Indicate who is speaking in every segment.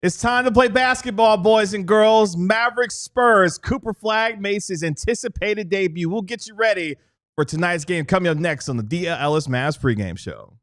Speaker 1: It's time to play basketball, boys and girls. Mavericks Spurs. Cooper Flagg makes his anticipated debut. We'll get you ready for tonight's game coming up next on the DLLS Mavs pregame show.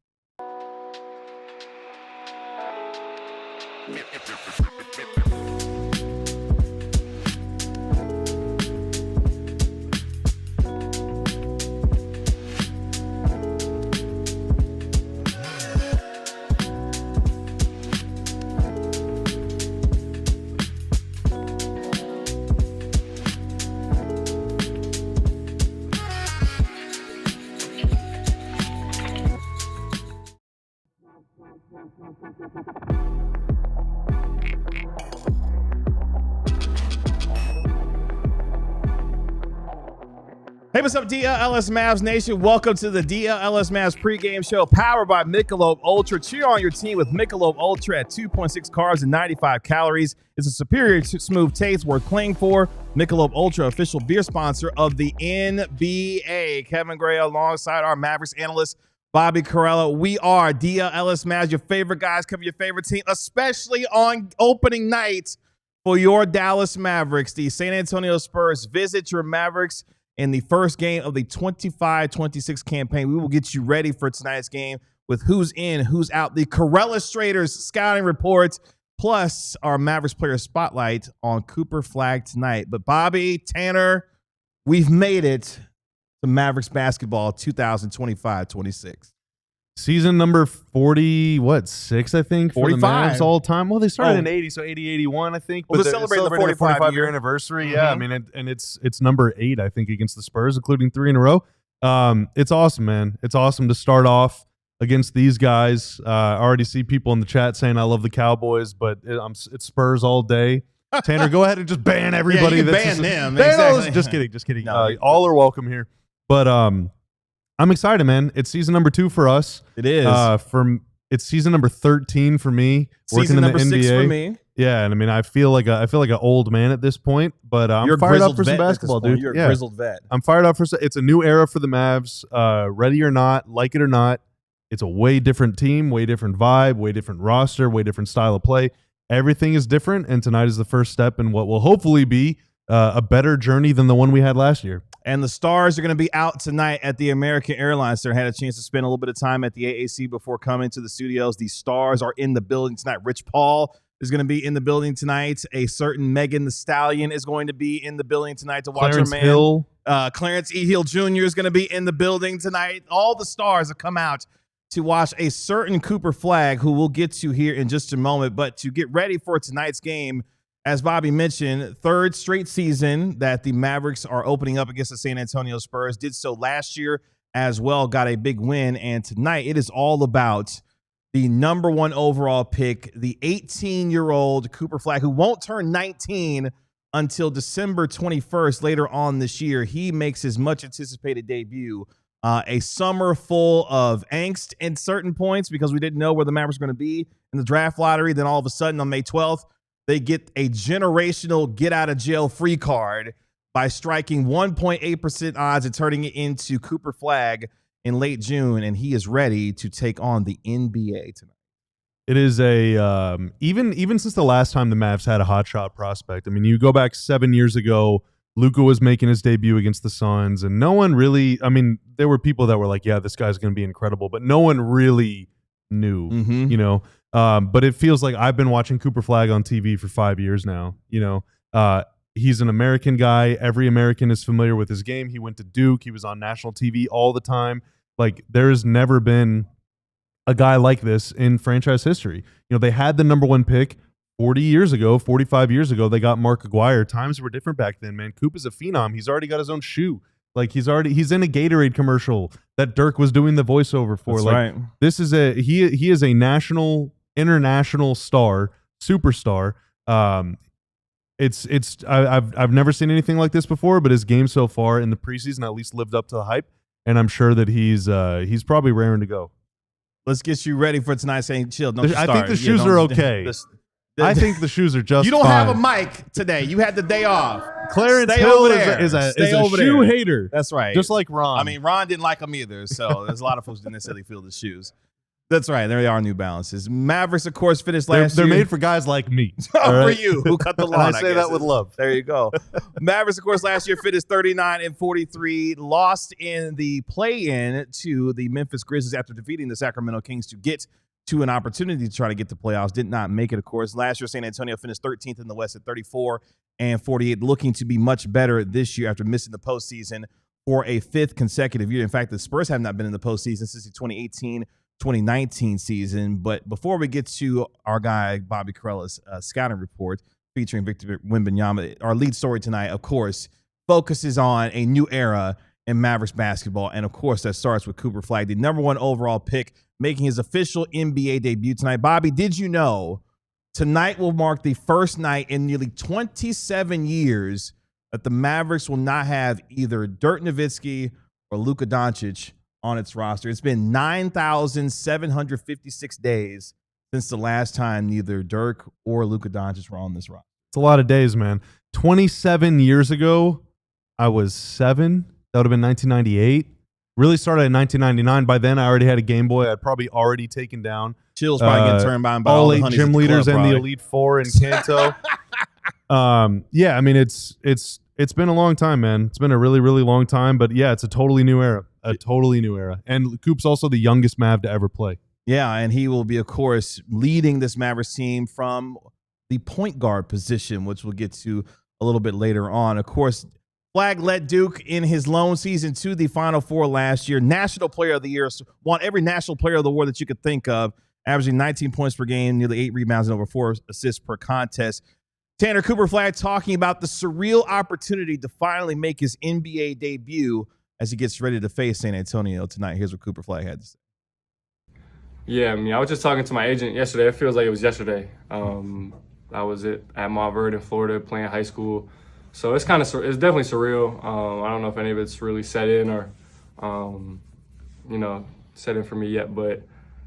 Speaker 1: Hey, what's up, DLLS Mavs Nation? Welcome to the DLLS Mavs pregame show powered by Michelob Ultra. Cheer on your team with Michelob Ultra at 2.6 carbs and 95 calories. It's a superior smooth taste worth playing for. Michelob Ultra, official beer sponsor of the NBA. Kevin Gray alongside our Mavericks analyst, Bobby Carrello. We are DLLS Mavs, your favorite guys, cover your favorite team, especially on opening night for your Dallas Mavericks. The San Antonio Spurs visit your Mavericks in the first game of the 25-26 campaign. We will get you ready for tonight's game with who's in, who's out, the Carrello scouting reports, plus our Mavericks player spotlight on Cooper Flagg tonight. But Bobby, Tanner, we've made it to Mavericks basketball 2025-26.
Speaker 2: Season number 6, I think, for
Speaker 1: 45.
Speaker 2: the Mavs all time. Well, they started in 80, so 80, 81, I think.
Speaker 1: Well, they're celebrating the 45-year
Speaker 2: anniversary.
Speaker 1: Mm-hmm.
Speaker 2: Yeah, I mean, and it's number 8, I think, against the Spurs, including 3 in a row. It's awesome, man. It's awesome to start off against these guys. I already see people in the chat saying I love the Cowboys, but it's Spurs all day. Tanner, go ahead and just ban everybody.
Speaker 1: Yeah, you ban them.
Speaker 2: Exactly. Just kidding.
Speaker 1: No,
Speaker 2: all are welcome here. But I'm excited, man. It's season number 2 for us.
Speaker 1: It is.
Speaker 2: It's season number 13 for me.
Speaker 1: Season
Speaker 2: working
Speaker 1: number
Speaker 2: in the NBA.
Speaker 1: 6 for me.
Speaker 2: Yeah, and I mean, I feel like an old man at this point, but I'm
Speaker 1: You're
Speaker 2: fired up for some basketball, dude.
Speaker 1: You're a grizzled vet.
Speaker 2: I'm fired up for. It's a new era for the Mavs. Ready or not, like it or not, it's a way different team, way different vibe, way different roster, way different style of play. Everything is different, and tonight is the first step in what will hopefully be a better journey than the one we had last year.
Speaker 1: And the Stars are going to be out tonight at the American Airlines Center. Had a chance to spend a little bit of time at the AAC before coming to the studios. The Stars are in the building tonight. Rich Paul is going to be in the building tonight. A certain Megan Thee Stallion is going to be in the building tonight to watch
Speaker 2: Clarence
Speaker 1: her man.
Speaker 2: Hill.
Speaker 1: Clarence E. Hill Jr. is going to be in the building tonight. All the Stars have come out to watch a certain Cooper Flagg, who we'll get to here in just a moment. But to get ready for tonight's game, as Bobby mentioned, third straight season that the Mavericks are opening up against the San Antonio Spurs. Did so last year as well, got a big win. And tonight it is all about the number 1 overall pick, the 18-year-old Cooper Flagg, who won't turn 19 until December 21st later on this year. He makes his much anticipated debut. A summer full of angst in certain points because we didn't know where the Mavericks were going to be in the draft lottery. Then all of a sudden on May 12th, they get a generational get-out-of-jail-free card by striking 1.8% odds and turning it into Cooper Flagg in late June, and he is ready to take on the NBA tonight.
Speaker 2: It is even since the last time the Mavs had a hotshot prospect. I mean, you go back 7 years ago, Luka was making his debut against the Suns, and no one really – I mean, there were people that were like, yeah, this guy's going to be incredible, but no one really knew, you know. But it feels like I've been watching Cooper Flagg on TV for 5 years now. You know, he's an American guy. Every American is familiar with his game. He went to Duke. He was on national TV all the time. Like, there's never been a guy like this in franchise history. You know, they had the number 1 pick 40 years ago, 45 years ago. They got Mark Aguirre. Times were different back then, man. Coop is a phenom. He's already got his own shoe. Like, he's in a Gatorade commercial that Dirk was doing the voiceover for.
Speaker 1: That's
Speaker 2: like,
Speaker 1: right.
Speaker 2: This is he is a national, international star, superstar. I've never seen anything like this before, but his game so far in the preseason at least lived up to the hype, and I'm sure that he's probably raring to go.
Speaker 1: Let's get you ready for tonight's saying chill. Don't you
Speaker 2: I
Speaker 1: start.
Speaker 2: think the shoes are okay. I think the shoes are just
Speaker 1: You don't
Speaker 2: fine.
Speaker 1: have a mic today. You had the day off.
Speaker 2: Clarence
Speaker 1: Stay
Speaker 2: Hill
Speaker 1: over there.
Speaker 2: is a
Speaker 1: Stay over
Speaker 2: shoe
Speaker 1: there.
Speaker 2: hater.
Speaker 1: That's right.
Speaker 2: Just like Ron.
Speaker 1: I mean, Ron didn't like them either, so there's a lot of folks didn't necessarily feel the shoes. That's right. There are New Balances. Mavericks, of course, finished last
Speaker 2: They're
Speaker 1: year.
Speaker 2: made for guys like me.
Speaker 1: For you, who cut the lawn.
Speaker 2: I say that with love.
Speaker 1: There you go. Mavericks, of course, last year finished 39-43, lost in the play-in to the Memphis Grizzlies after defeating the Sacramento Kings to get to an opportunity to try to get to playoffs. Did not make it, of course. Last year, San Antonio finished 13th in the West at 34-48, looking to be much better this year after missing the postseason for a fifth consecutive year. In fact, the Spurs have not been in the postseason since the 2018-2019 season. But before we get to our guy, Bobby Carella's scouting report featuring Victor Wembanyama, our lead story tonight, of course, focuses on a new era in Mavericks basketball. And, of course, that starts with Cooper Flagg, the number 1 overall pick, making his official NBA debut tonight. Bobby, did you know tonight will mark the first night in nearly 27 years that the Mavericks will not have either Dirk Nowitzki or Luka Doncic on its roster? It's been 9,756 days since the last time neither Dirk or Luka Doncic were on this roster.
Speaker 2: It's a lot of days, man. 27 years ago, I was 7. That would have been 1998. Really started in 1999. By then, I already had a Game Boy. I'd probably already taken down.
Speaker 1: Chill's probably getting turned by
Speaker 2: all
Speaker 1: the
Speaker 2: 8
Speaker 1: honeys
Speaker 2: gym
Speaker 1: at the
Speaker 2: leaders
Speaker 1: club,
Speaker 2: and the
Speaker 1: probably.
Speaker 2: Elite Four in Kanto. Yeah, I mean, it's been a long time, man. It's been a really, really long time. But yeah, it's a totally new era. A totally new era. And Coop's also the youngest Mav to ever play.
Speaker 1: Yeah, and he will be, of course, leading this Mavericks team from the point guard position, which we'll get to a little bit later on. Of course, Flagg led Duke in his lone season to the Final Four last year. National Player of the Year, won every National Player of the Year that you could think of, averaging 19 points per game, nearly 8 rebounds, and over 4 assists per contest. Tanner Cooper Flagg talking about the surreal opportunity to finally make his NBA debut as he gets ready to face San Antonio tonight. Here's what Cooper Flagg had to say.
Speaker 3: Yeah, I mean, I was just talking to my agent yesterday. It feels like it was yesterday. I was at Mount Vernon in Florida playing high school. So it's definitely surreal. I don't know if any of it's really set in or, set in for me yet, but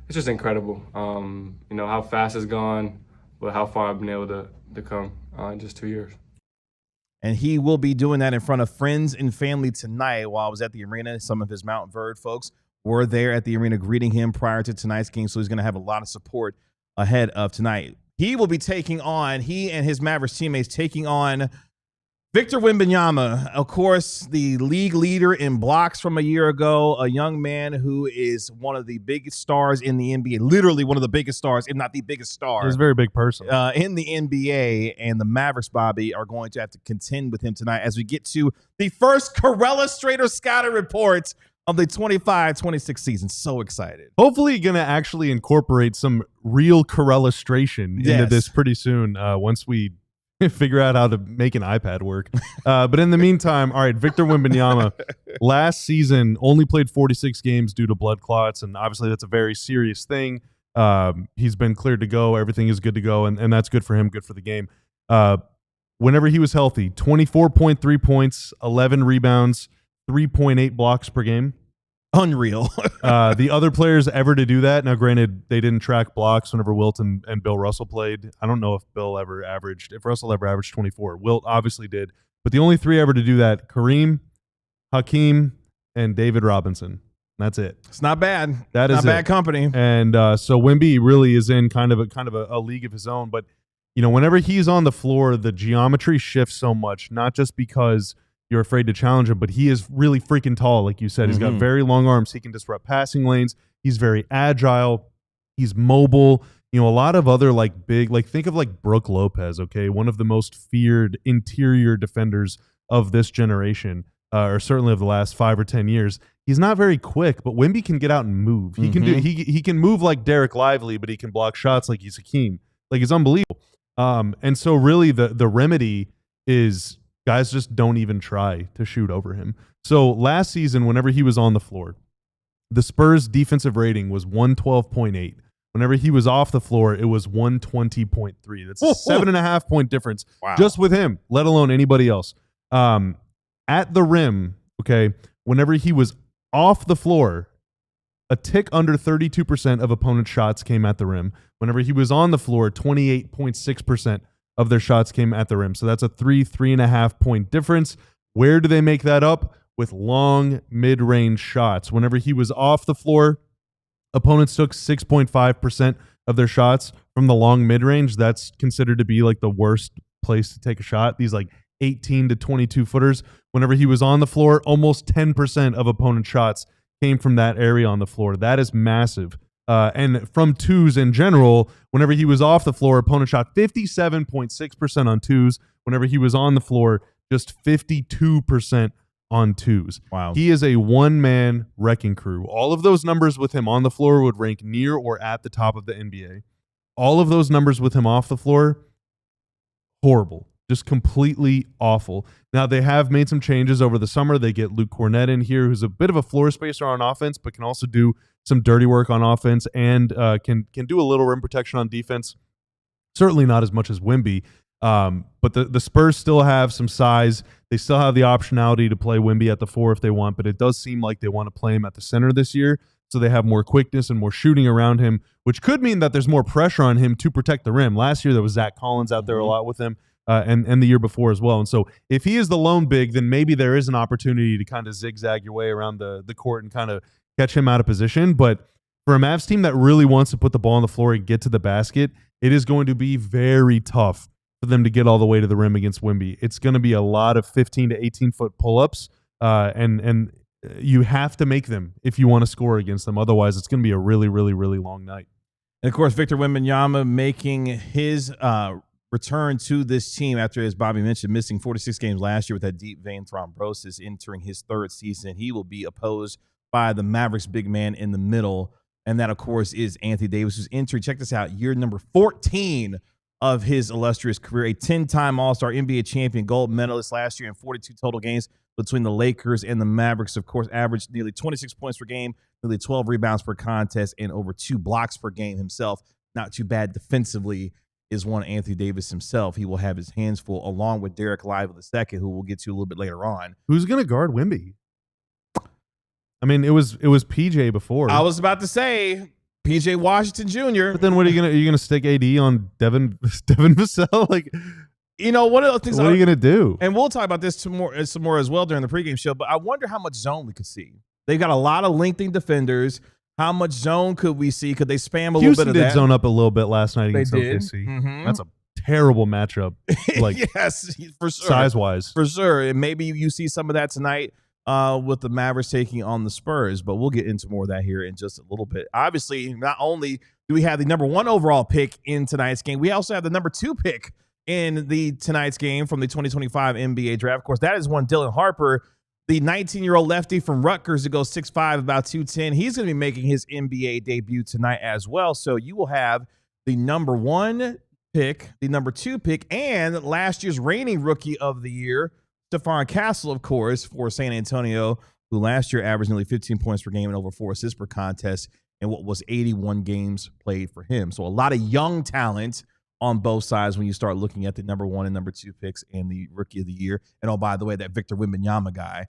Speaker 3: it's just incredible. How fast it's gone, but how far I've been able to come in just 2 years.
Speaker 1: And he will be doing that in front of friends and family tonight. While I was at the arena, some of his Mount Verde folks were there at the arena greeting him prior to tonight's game, so he's going to have a lot of support ahead of tonight. He will be he and his Mavericks teammates taking on Victor Wembanyama, of course, the league leader in blocks from a year ago, a young man who is one of the biggest stars in the NBA, literally one of the biggest stars, if not the biggest star.
Speaker 2: He's a very big person.
Speaker 1: In the NBA, and the Mavericks, Bobby, are going to have to contend with him tonight as we get to the first Carella Strader scouting report of the 25-26 season. So excited.
Speaker 2: Hopefully going to actually incorporate some real Carellastration into this pretty soon once we figure out how to make an iPad work. But in the meantime, all right, Victor Wembanyama last season only played 46 games due to blood clots, and obviously that's a very serious thing. He's been cleared to go. Everything is good to go, and that's good for him, good for the game. Whenever he was healthy, 24.3 points, 11 rebounds, 3.8 blocks per game.
Speaker 1: Unreal.
Speaker 2: The other players ever to do that, now granted, they didn't track blocks whenever Wilt and Bill Russell played. I don't know if Russell ever averaged 24. Wilt obviously did. But the only 3 ever to do that, Kareem, Hakeem, and David Robinson. That's it.
Speaker 1: It's not bad.
Speaker 2: That is
Speaker 1: not bad company.
Speaker 2: And so Wemby really is in kind of a league of his own. But, whenever he's on the floor, the geometry shifts so much, not just because you're afraid to challenge him, but he is really freaking tall, like you said. He's got very long arms. He can disrupt passing lanes. He's very agile. He's mobile. A lot of other think of Brooke Lopez, okay? One of the most feared interior defenders of this generation, or certainly of the last 5 or 10 years. He's not very quick, but Wemby can get out and move. He can he can move like Derek Lively, but he can block shots like he's Hakeem. Like, it's unbelievable. And so really the remedy is guys just don't even try to shoot over him. So last season, whenever he was on the floor, the Spurs' defensive rating was 112.8. Whenever he was off the floor, it was 120.3. That's a 7.5 point difference just with him, let alone anybody else. At the rim, okay, whenever he was off the floor, a tick under 32% of opponent shots came at the rim. Whenever he was on the floor, 28.6% of their shots came at the rim. So that's a 3.5 point difference. Where do they make that up? With long mid-range shots. Whenever he was off the floor, Opponents took 6.5% of their shots from the long mid-range. That's considered to be like the worst place to take a shot. These like 18 to 22 footers. Whenever he was on the floor, almost 10% of opponent shots came from that area on the floor. That is massive. And from twos in general, whenever he was off the floor, opponent shot 57.6% on twos. Whenever he was on the floor, just 52% on twos.
Speaker 1: Wow.
Speaker 2: He is a one-man wrecking crew. All of those numbers with him on the floor would rank near or at the top of the NBA. All of those numbers with him off the floor, horrible. Just completely awful. Now, they have made some changes over the summer. They get Luke Cornett in here, who's a bit of a floor spacer on offense, but can also do some dirty work on offense and can do a little rim protection on defense. Certainly not as much as Wemby. But the Spurs still have some size. They still have the optionality to play Wemby at the 4 if they want, but it does seem like they want to play him at the center this year, so they have more quickness and more shooting around him, which could mean that there's more pressure on him to protect the rim. Last year, there was Zach Collins out there a lot with him, and the year before as well. And so if he is the lone big, then maybe there is an opportunity to kind of zigzag your way around the court and kind of catch him out of position. But for a Mavs team that really wants to put the ball on the floor and get to the basket, it is going to be very tough for them to get all the way to the rim against Wemby. It's going to be a lot of 15 to 18-foot pull-ups, and you have to make them if you want to score against them. Otherwise, it's going to be a really, really, really long night.
Speaker 1: And, of course, Victor Wembanyama making his return to this team after, as Bobby mentioned, missing 46 games last year with that deep vein thrombosis, entering his third season. He will be opposed by the Mavericks big man in the middle, and that, of course, is Anthony Davis, who's entering, check this out, year number 14 of his illustrious career, a 10-time All-Star NBA champion, gold medalist last year in 42 total games between the Lakers and the Mavericks. Of course, averaged nearly 26 points per game, nearly 12 rebounds per contest, and over 2 blocks per game himself. Not too bad defensively is one Anthony Davis himself. He will have his hands full, along with Derek Lively II, who we'll get to a little bit later on.
Speaker 2: Who's going to guard Wemby? I mean, it was PJ before.
Speaker 1: I was about to say PJ Washington Jr.
Speaker 2: But then what are you gonna stick AD on Devin Vassell? Like,
Speaker 1: you know, one of the things.
Speaker 2: What are you gonna do?
Speaker 1: And we'll talk about this some more as well during the pregame show. But I wonder how much zone we could see. They've got a lot of lengthening defenders. How much zone could we see? Could they spam a little bit of that?
Speaker 2: Houston did zone up a little bit last night against OKC.
Speaker 1: Mm-hmm.
Speaker 2: That's a terrible matchup. Like,
Speaker 1: yes, for sure,
Speaker 2: size wise,
Speaker 1: for sure. And maybe you see some of that tonight. With the Mavericks taking on the Spurs, but we'll get into more of that here in just a little bit. Obviously, not only do we have the number 1 overall pick in tonight's game, we also have the number 2 pick in tonight's game from the 2025 NBA draft. Of course, that is one Dylan Harper, the 19-year-old lefty from Rutgers, who goes 6'5", about 210. He's going to be making his NBA debut tonight as well. So you will have the number 1 pick, the number 2 pick, and last year's reigning rookie of the year, Stephon Castle, of course, for San Antonio, who last year averaged nearly 15 points per game and over 4 assists per contest in what was 81 games played for him. So a lot of young talent on both sides when you start looking at the number 1 and number 2 picks and the rookie of the year. And, oh, by the way, that Victor Wembanyama guy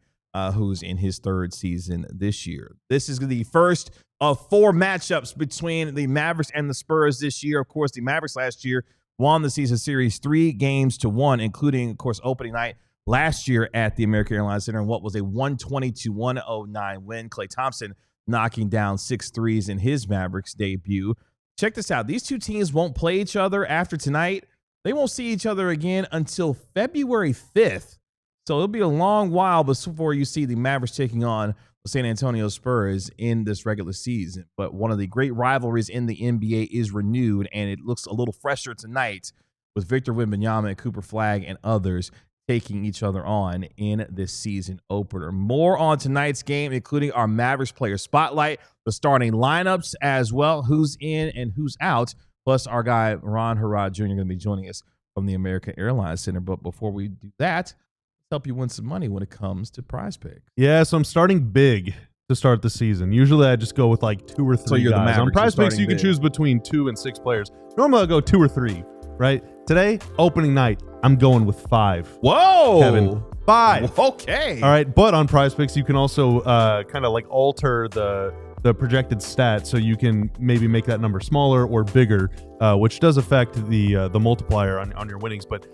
Speaker 1: who's in his 3rd season this year. This is the first of 4 matchups between the Mavericks and the Spurs this year. Of course, the Mavericks last year won the season series 3-1, including, of course, opening night last year at the American Airlines Center, and what was a 120-109 win. Klay Thompson knocking down 6 threes in his Mavericks debut. Check this out. These two teams won't play each other after tonight. They won't see each other again until February 5th. So it'll be a long while before you see the Mavericks taking on the San Antonio Spurs in this regular season. But one of the great rivalries in the NBA is renewed, and it looks a little fresher tonight with Victor Wembanyama and Cooper Flagg and others taking each other on in this season opener. More on tonight's game, including our Mavericks player spotlight, the starting lineups as well, who's in and who's out, plus our guy Ron Harrod Jr. going to be joining us from the American Airlines Center. But before we do that, let's help you win some money when it comes to Prize Pick.
Speaker 2: Yeah, so I'm starting big to start the season. Usually I just go with like 2 or 3
Speaker 1: so you're
Speaker 2: guys.
Speaker 1: The Mavericks,
Speaker 2: on Prize Picks, you can choose between 2 and 6 players. Normally I'll go 2 or 3, right? Today, opening night, I'm going with 5.
Speaker 1: Whoa!
Speaker 2: Kevin, 5.
Speaker 1: Okay.
Speaker 2: All right, but on Prize Picks, you can also kind of like alter the projected stat, so you can maybe make that number smaller or bigger, which does affect the multiplier on your winnings. But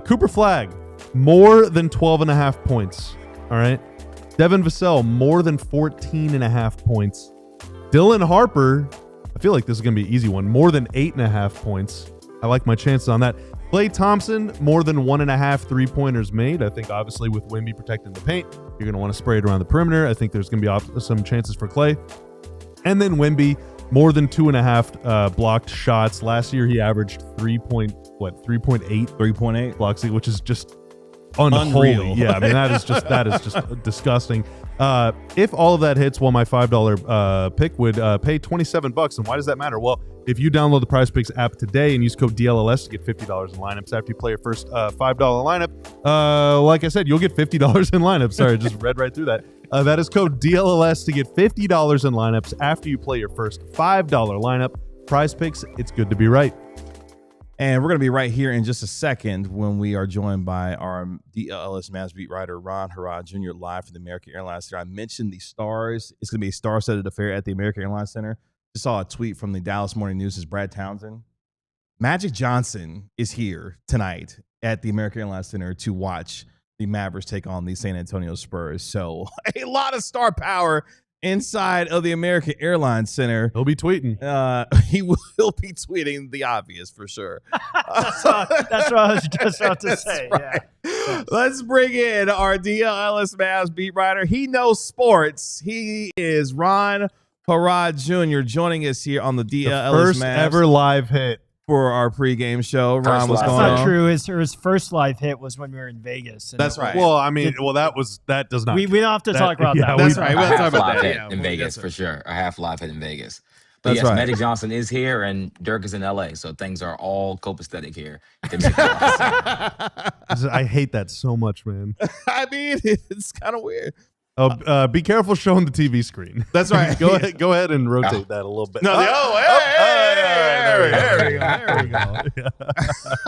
Speaker 2: Cooper Flagg, more than 12.5 points. All right. Devin Vassell, more than 14.5 points. Dylan Harper, I feel like this is going to be an easy one. More than 8.5 points. I like my chances on that. Klay Thompson, more than 1.5 3-pointers made. I think obviously with Wemby protecting the paint, you're going to want to spray it around the perimeter. I think there's going to be some chances for Klay. And then Wemby, more than 2.5 blocked shots. Last year he averaged 3.8 blocks, which is just unholy.
Speaker 1: Unreal.
Speaker 2: Yeah, I mean that is just disgusting. If all of that hits, well, my $5 pick would pay $27. And why does that matter? Well, if you download the PrizePicks app today and use code DLLS to get $50 in lineups after you play your first $5 lineup, like I said, you'll get $50 in lineups. Sorry, I just read right through that. That is code DLLS to get $50 in lineups after you play your first $5 lineup. PrizePicks, it's good to be right.
Speaker 1: And we're going to be right here in just a second when we are joined by our DLLS Mavs beat writer, Ron Harrod Jr., live from the American Airlines Center. I mentioned the stars. It's going to be a star-studded affair at the American Airlines Center. Just saw a tweet from the Dallas Morning News' Brad Townsend. Magic Johnson is here tonight at the American Airlines Center to watch the Mavericks take on the San Antonio Spurs. So a lot of star power inside of the American Airlines Center.
Speaker 2: He'll be tweeting.
Speaker 1: He will be tweeting the obvious for sure.
Speaker 4: That's what I was just about to say.
Speaker 1: Right.
Speaker 4: Yeah.
Speaker 1: Let's bring in our DLLS Mavs beat writer. He knows sports. He is Ron Harrod Jr. joining us here on the DLLS
Speaker 2: First
Speaker 1: Mavs
Speaker 2: ever live hit
Speaker 1: for our pregame show. Ron, what's
Speaker 4: That's
Speaker 1: going
Speaker 4: not
Speaker 1: on?
Speaker 4: true. His first live hit was when we were in Vegas. And
Speaker 1: That's right.
Speaker 2: Well, I mean, that does not.
Speaker 4: We don't have to talk about that.
Speaker 1: That's right.
Speaker 5: A
Speaker 1: We'll talk
Speaker 5: half
Speaker 1: about
Speaker 5: live
Speaker 1: that.
Speaker 5: hit
Speaker 1: Yeah,
Speaker 5: in Vegas
Speaker 1: yes,
Speaker 5: for sure. A half live hit in Vegas. But
Speaker 1: That's
Speaker 5: yes,
Speaker 1: right.
Speaker 5: Magic Johnson is here and Dirk is in LA, so things are all copacetic here.
Speaker 2: I hate that so much, man.
Speaker 1: I mean, it's kind of weird.
Speaker 2: Be careful showing the TV screen.
Speaker 1: That's right.
Speaker 2: Go ahead and rotate that a little bit.
Speaker 1: No, there we go.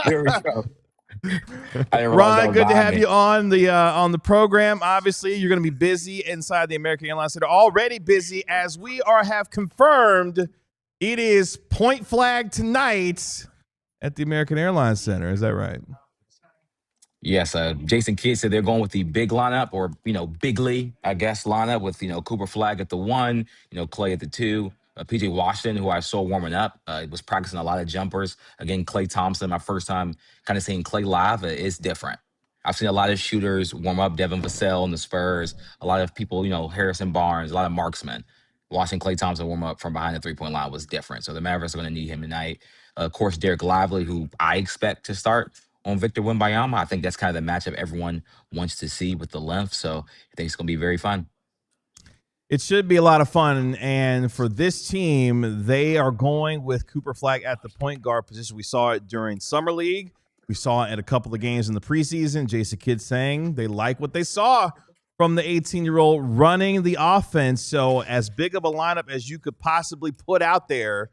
Speaker 5: Here we go.
Speaker 1: Ron, good to have you on the program. Obviously, you're going to be busy inside the American Airlines Center. Already busy, as we have confirmed. It is point flag tonight at the American Airlines Center. Is that right?
Speaker 5: Yes, Jason Kidd said they're going with the big lineup, or bigly, I guess, lineup with Cooper Flagg at the 1, Klay at the 2, PJ Washington, who I saw warming up, was practicing a lot of jumpers. Again, Klay Thompson, my first time kind of seeing Klay live, is different. I've seen a lot of shooters warm up, Devin Vassell in the Spurs, a lot of people, Harrison Barnes, a lot of marksmen. Watching Klay Thompson warm up from behind the three-point line was different. So the Mavericks are going to need him tonight. Of course, Derek Lively, who I expect to start on Victor Wembanyama. I think that's kind of the matchup everyone wants to see with the length. So I think it's going to be very fun.
Speaker 1: It should be a lot of fun. And for this team, they are going with Cooper Flagg at the point guard position. We saw it during Summer League. We saw it at a couple of games in the preseason. Jason Kidd saying they like what they saw from the 18-year-old running the offense. So as big of a lineup as you could possibly put out there,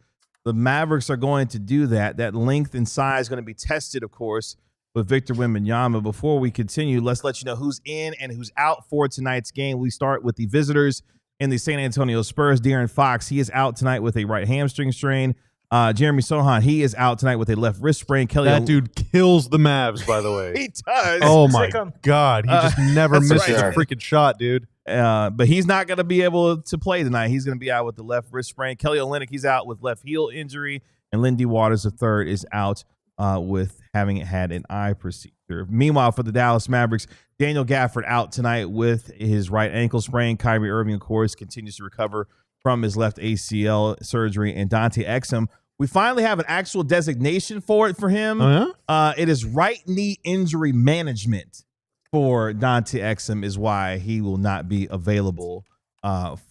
Speaker 1: the Mavericks are going to do that. That length and size is going to be tested, of course, with Victor Wembanyama. Before we continue, let's let you know who's in and who's out for tonight's game. We start with the visitors in the San Antonio Spurs. De'Aaron Fox, he is out tonight with a right hamstring strain. Jeremy Sohan, he is out tonight with a left wrist sprain.
Speaker 2: That dude kills the Mavs, by the way.
Speaker 1: He does.
Speaker 2: Oh, my God. He just never misses
Speaker 1: right.
Speaker 2: a freaking shot, dude.
Speaker 1: But he's not going to be able to play tonight. He's going to be out with the left wrist sprain. Kelly Olynyk, he's out with left heel injury. And Lindy Waters III is out with having had an eye procedure. Meanwhile, for the Dallas Mavericks, Daniel Gafford out tonight with his right ankle sprain. Kyrie Irving, of course, continues to recover from his left ACL surgery. And Dante Exum, we finally have an actual designation for him.
Speaker 2: Oh, yeah?
Speaker 1: It is right knee injury management for Dante Exum is why he will not be available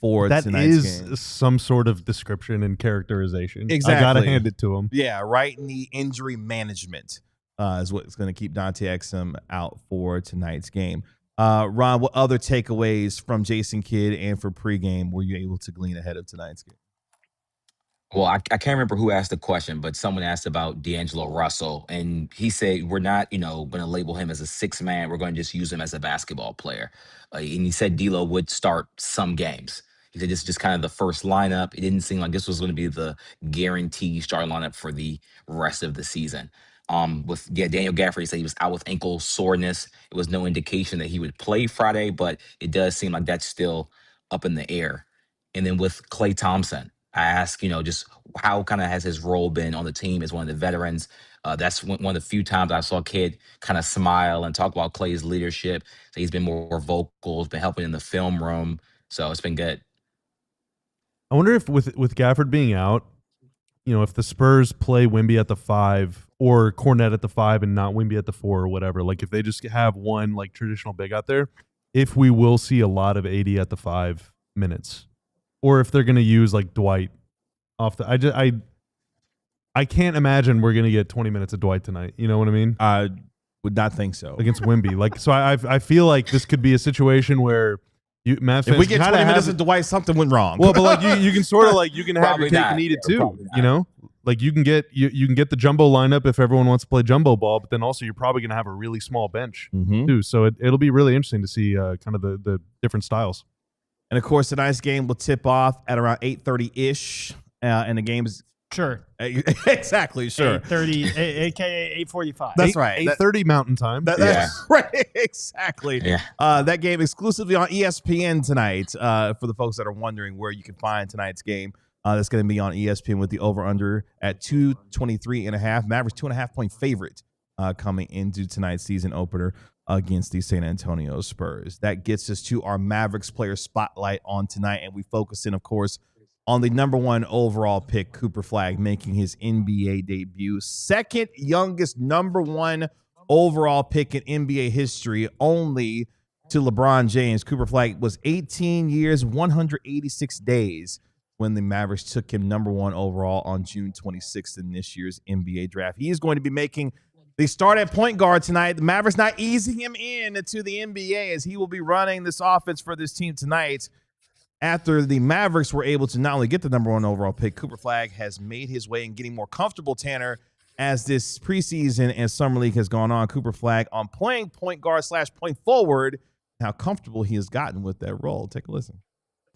Speaker 1: for tonight's game.
Speaker 2: That is some sort of description and characterization.
Speaker 1: Exactly.
Speaker 2: I got to hand it to him.
Speaker 1: Yeah, right knee injury management is what's going to keep Dante Exum out for tonight's game. Ron, what other takeaways from Jason Kidd and for pregame were you able to glean ahead of tonight's game?
Speaker 5: Well, I can't remember who asked the question, but someone asked about D'Angelo Russell, and he said we're not, going to label him as a six man. We're going to just use him as a basketball player. And he said D'Lo would start some games. He said this is just kind of the first lineup. It didn't seem like this was going to be the guaranteed starting lineup for the rest of the season. Daniel Gafford, he said he was out with ankle soreness. It was no indication that he would play Friday, but it does seem like that's still up in the air. And then with Klay Thompson, I ask, just how kind of has his role been on the team as one of the veterans. That's one of the few times I saw a kid kind of smile and talk about Clay's leadership. So he's been more vocal, has been helping in the film room. So it's been good.
Speaker 2: I wonder if with Gafford being out, if the Spurs play Wemby at the 5 or Cornette at the 5 and not Wemby at the 4 or whatever, like if they just have one like traditional big out there, if we will see a lot of 80 at the 5 minutes, or if they're going to use like Dwight off the. I can't imagine we're going to get 20 minutes of Dwight tonight. You know what I mean?
Speaker 1: I would not think so
Speaker 2: against Wemby. Like, so I feel like this could be a situation where Mavs fans,
Speaker 1: if we get 20 minutes of Dwight, something went wrong.
Speaker 2: Well, but like you can sort of like you can have your cake and eat it too. Like you can get the jumbo lineup if everyone wants to play jumbo ball, but then also you're probably going to have a really small bench too. So it'll be really interesting to see kind of the different styles.
Speaker 1: And of course, tonight's game will tip off at around 8:30 ish, and the game is exactly
Speaker 4: 8:30, aka 8:45.
Speaker 1: That's right.
Speaker 2: 8:30 Mountain Time.
Speaker 1: That's right. Exactly.
Speaker 5: Yeah.
Speaker 1: That game exclusively on ESPN tonight. For the folks that are wondering where you can find tonight's game, that's going to be on ESPN with the over/under at 223.5. Mavericks 2.5-point favorite coming into tonight's season opener against the San Antonio Spurs. That gets us to our Mavericks player spotlight on tonight, and we focus in, of course, on the number 1 overall pick, Cooper Flagg, making his NBA debut. Second youngest number 1 overall pick in NBA history, only to LeBron James. Cooper Flagg was 18 years, 186 days when the Mavericks took him number 1 overall on June 26th in this year's NBA draft. He is going to be making the start at point guard tonight. The Mavericks not easing him in to the NBA, as he will be running this offense for this team tonight. After the Mavericks were able to not only get the number 1 overall pick, Cooper Flagg has made his way in getting more comfortable, Tanner, as this preseason and summer league has gone on. Cooper Flagg on playing point guard / point forward, how comfortable he has gotten with that role. Take a listen.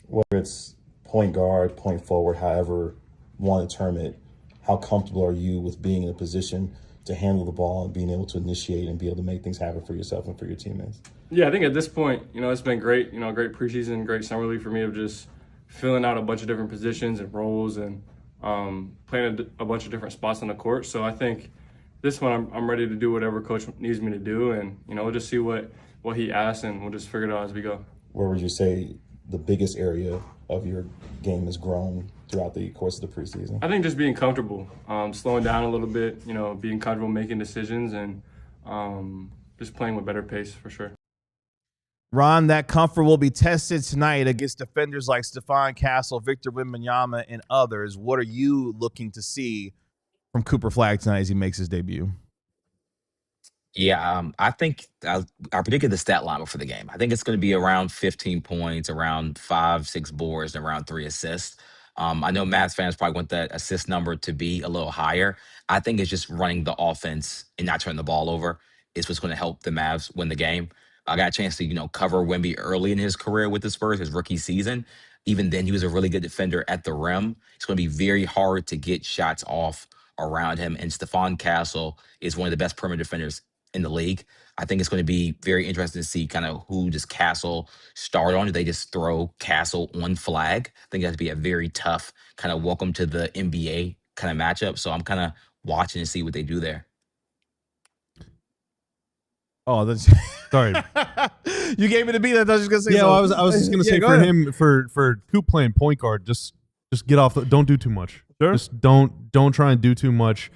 Speaker 6: Whether it's point guard, point forward, however you want to term it, how comfortable are you with being in a position to handle the ball and being able to initiate and be able to make things happen for yourself and for your teammates?
Speaker 3: Yeah, I think at this point, it's been great, great preseason, great summer league for me of just filling out a bunch of different positions and roles and playing a bunch of different spots on the court. So I think this one I'm ready to do whatever coach needs me to do, and, we'll just see what he asks, and we'll just figure it out as we go.
Speaker 6: Where would you say the biggest area of your game has grown throughout the course of the preseason?
Speaker 3: I think just being comfortable, slowing down a little bit, being comfortable making decisions, and just playing with better pace for sure.
Speaker 1: Ron, that comfort will be tested tonight against defenders like Stephon Castle, Victor Wembanyama, and others. What are you looking to see from Cooper Flagg tonight as he makes his debut?
Speaker 5: Yeah, I think I predicted the stat line before the game. I think it's going to be around 15 points, around 5-6 boards, and around 3 assists. I know Mavs fans probably want that assist number to be a little higher. I think it's just running the offense and not turning the ball over is what's going to help the Mavs win the game. I got a chance to, cover Wemby early in his career with the Spurs, his rookie season. Even then, he was a really good defender at the rim. It's going to be very hard to get shots off around him. And Stephon Castle is one of the best perimeter defenders in the league. I think it's going to be very interesting to see kind of who does Castle start on. Do they just throw Castle on Flagg? I think that's be a very tough kind of welcome to the NBA kind of matchup. So I'm kind of watching to see what they do there.
Speaker 1: Oh, that's
Speaker 2: sorry.
Speaker 1: You gave me the beat. I thought you were going to say.
Speaker 2: Yeah, well, I was just going to say for him for Coop playing point guard, just get off. Don't do too much.
Speaker 1: Sure.
Speaker 2: Just don't try and do too much.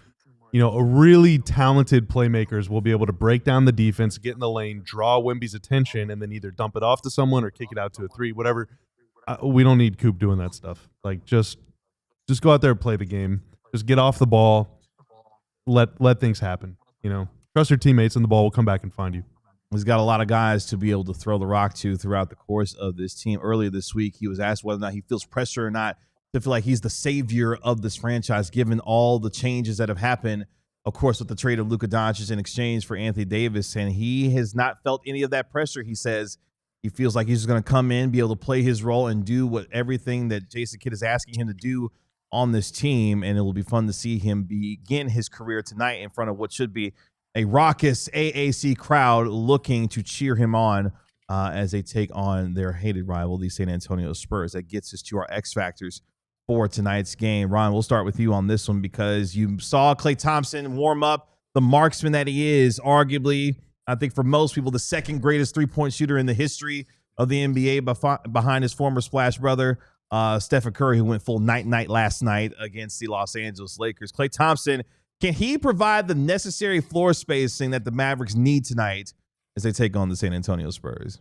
Speaker 2: A really talented playmakers will be able to break down the defense, get in the lane, draw Wemby's attention, and then either dump it off to someone or kick it out to a 3, whatever. We don't need Coop doing that stuff. Like just go out there and play the game. Just get off the ball. Let things happen. Trust your teammates, and the ball will come back and find you.
Speaker 1: He's got a lot of guys to be able to throw the rock to throughout the course of this team. Earlier this week, he was asked whether or not he feels pressure or not to feel like he's the savior of this franchise, given all the changes that have happened, of course, with the trade of Luka Doncic in exchange for Anthony Davis. And he has not felt any of that pressure. He says he feels like he's just going to come in, be able to play his role, and do everything that Jason Kidd is asking him to do on this team. And it will be fun to see him begin his career tonight in front of what should be a raucous AAC crowd looking to cheer him on as they take on their hated rival, the San Antonio Spurs. That gets us to our X Factors for tonight's game. Ron, we'll start with you on this one because you saw Klay Thompson warm up, the marksman that he is, arguably, I think for most people, the second greatest three-point shooter in the history of the NBA behind his former Splash brother, Stephen Curry, who went full night last night against the Los Angeles Lakers. Klay Thompson, can he provide the necessary floor spacing that the Mavericks need tonight as they take on the San Antonio Spurs?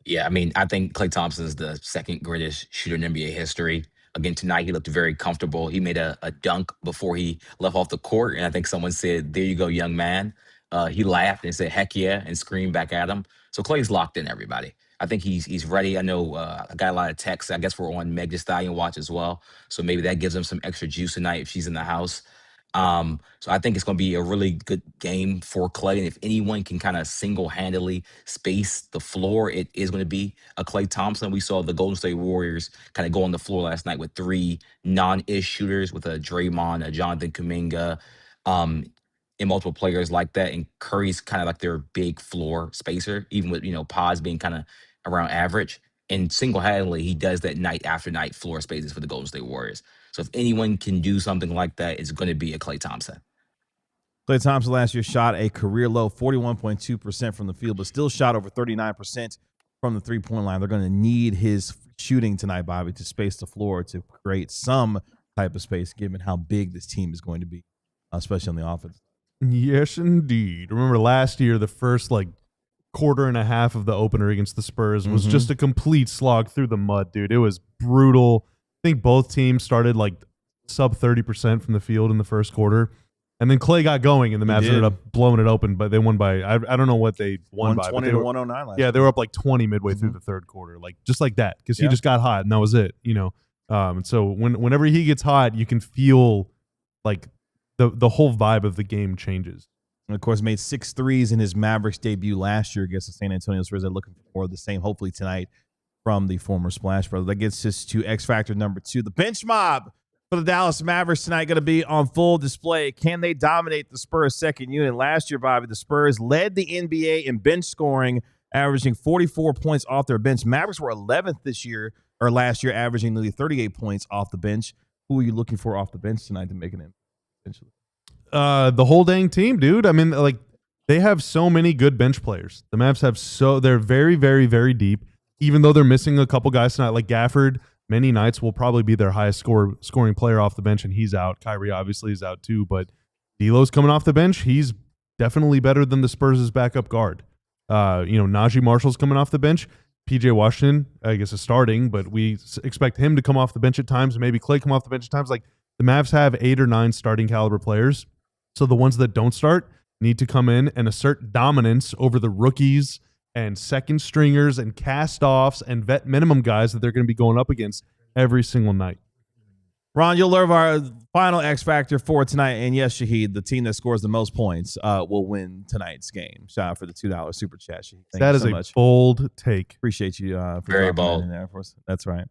Speaker 5: Yeah, I mean, I think Klay Thompson is the second greatest shooter in NBA history. Again, tonight he looked very comfortable. He made a dunk before he left off the court, and I think someone said, "There you go, young man." He laughed and said, "Heck yeah," and screamed back at him. So Klay's locked in, everybody. I think he's ready. I know I got a lot of texts. I guess we're on Meg Thee Stallion watch as well, so maybe that gives him some extra juice tonight if she's in the house. So I think it's going to be a really good game for Klay. And if anyone can kind of single-handedly space the floor, it is going to be a Klay Thompson. We saw the Golden State Warriors kind of go on the floor last night with three non-ish shooters with a Draymond, a Jonathan Kuminga, and multiple players like that. And Curry's kind of like their big floor spacer, even with, Paz being kind of around average. And single-handedly, he does that night after night floor spaces for the Golden State Warriors. So if anyone can do something like that, it's going to be a Klay Thompson.
Speaker 1: Klay Thompson last year shot a career low 41.2% from the field, but still shot over 39% from the three-point line. They're going to need his shooting tonight, Bobby, to space the floor, to create some type of space, given how big this team is going to be, especially on the offense.
Speaker 2: Yes, indeed. Remember last year, the first quarter and a half of the opener against the Spurs was just a complete slog through the mud, dude. It was brutal. I think both teams started sub 30% from the field in the first quarter. And then Klay got going, and the Mavs ended up blowing it open, but they won by, I don't know what they won by.
Speaker 1: 120 to 109 last year.
Speaker 2: They were up 20 midway through the third quarter, just like that, because he just got hot, and that was it, And so whenever he gets hot, you can feel the whole vibe of the game changes.
Speaker 1: And, of course, made 6 threes in his Mavericks debut last year against the San Antonio Spurs. They're looking for the same, hopefully, tonight from the former Splash brother. That gets us to X Factor number 2. The bench mob for the Dallas Mavericks tonight going to be on full display. Can they dominate the Spurs' second unit? Last year, Bobby, the Spurs led the NBA in bench scoring, averaging 44 points off their bench. Mavericks were 11th last year, averaging nearly 38 points off the bench. Who are you looking for off the bench tonight to make an impact, essentially?
Speaker 2: The whole dang team, dude. I mean, they have so many good bench players. The Mavs have they're very, very, very deep. Even though they're missing a couple guys tonight, like Gafford, many nights will probably be their highest scoring player off the bench, and he's out. Kyrie obviously is out too, but D'Lo's coming off the bench. He's definitely better than the Spurs' backup guard. Najee Marshall's coming off the bench. PJ Washington, I guess, is starting, but we expect him to come off the bench at times. Maybe Klay come off the bench at times. The Mavs have 8 or 9 starting caliber players, so the ones that don't start need to come in and assert dominance over the rookies and second stringers and cast-offs and vet minimum guys that they're going to be going up against every single night.
Speaker 1: Ron, you'll learn our final X Factor for tonight. And yes, Shahid, the team that scores the most points will win tonight's game. Shout out for the $2 super chat, Shahid.
Speaker 2: That is a bold take.
Speaker 1: Appreciate you for
Speaker 5: very bold
Speaker 1: in there for us. That's right.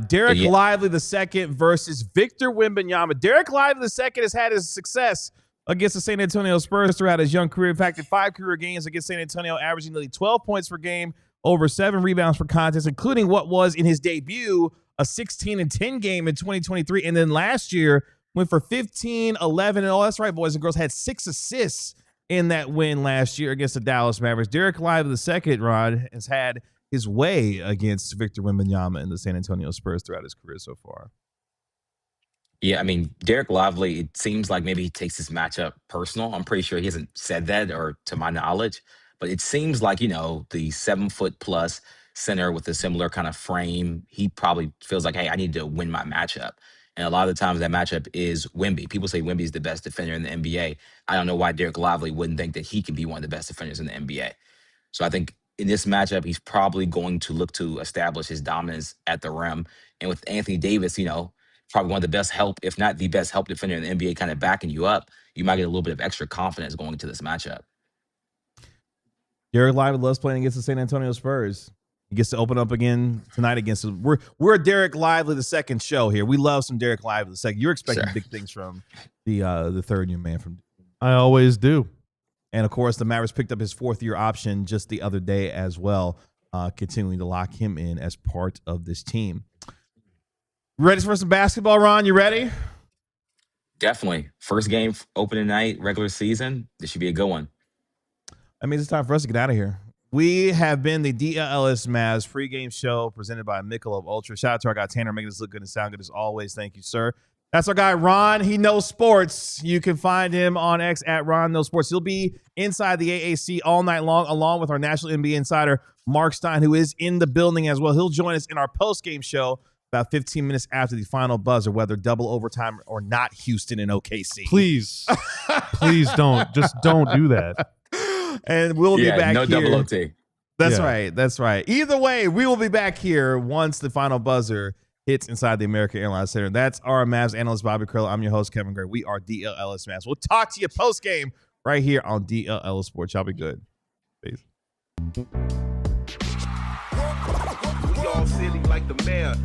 Speaker 1: Derek Lively II versus Victor Wembanyama. Derek Lively II has had his success against the San Antonio Spurs throughout his young career. In fact, in 5 career games against San Antonio, averaging nearly 12 points per game, over 7 rebounds per contest, including what was in his debut, a 16-10 game in 2023. And then last year went for 15, 11, and that's right, boys and girls, had 6 assists in that win last year against the Dallas Mavericks. Derek Lively II, Rod, has had his way against Victor Wembanyama and the San Antonio Spurs throughout his career so far.
Speaker 5: Yeah, I mean, Derek Lively, it seems like maybe he takes this matchup personal. I'm pretty sure he hasn't said that, or to my knowledge, but it seems like, the 7-foot-plus center with a similar kind of frame, he probably feels like, hey, I need to win my matchup. And a lot of the times that matchup is Wemby. People say Wemby is the best defender in the NBA. I don't know why Derek Lively wouldn't think that he can be one of the best defenders in the NBA. So I think in this matchup, he's probably going to look to establish his dominance at the rim. And with Anthony Davis, probably one of the best help, if not the best help defender in the NBA, kind of backing you up, you might get a little bit of extra confidence going into this matchup.
Speaker 1: Derek Lively loves playing against the San Antonio Spurs. He gets to open up again tonight against us. We're a Derek Lively II show here. We love some Derek Lively II. You're expecting big things from the third-year man from.
Speaker 2: I always do.
Speaker 1: And of course, the Mavericks picked up his 4th-year option just the other day as well, continuing to lock him in as part of this team. Ready for some basketball, Ron? You ready?
Speaker 5: Definitely. First game opening night, regular season. This should be a good one.
Speaker 1: That means it's time for us to get out of here. We have been the DLLS Mavs pregame show presented by Michelob Ultra. Shout out to our guy Tanner, making us look good and sound good as always. Thank you, sir. That's our guy Ron. He knows sports. You can find him on X at Ron Knows Sports. He'll be inside the AAC all night long, along with our national NBA insider Mark Stein, who is in the building as well. He'll join us in our post-game show about 15 minutes after the final buzzer, whether double overtime or not. Houston and OKC.
Speaker 2: Please, please don't. Just don't do that.
Speaker 1: And we'll be back
Speaker 5: no
Speaker 1: here.
Speaker 5: double OT.
Speaker 1: That's right. That's right. Either way, we will be back here once the final buzzer hits inside the American Airlines Center. That's our Mavs analyst, Bobby Curl. I'm your host, Kevin Gray. We are DLLS Mavs. We'll talk to you post-game right here on DLLS Sports. Y'all be good. Peace.
Speaker 7: We all silly like the mayor.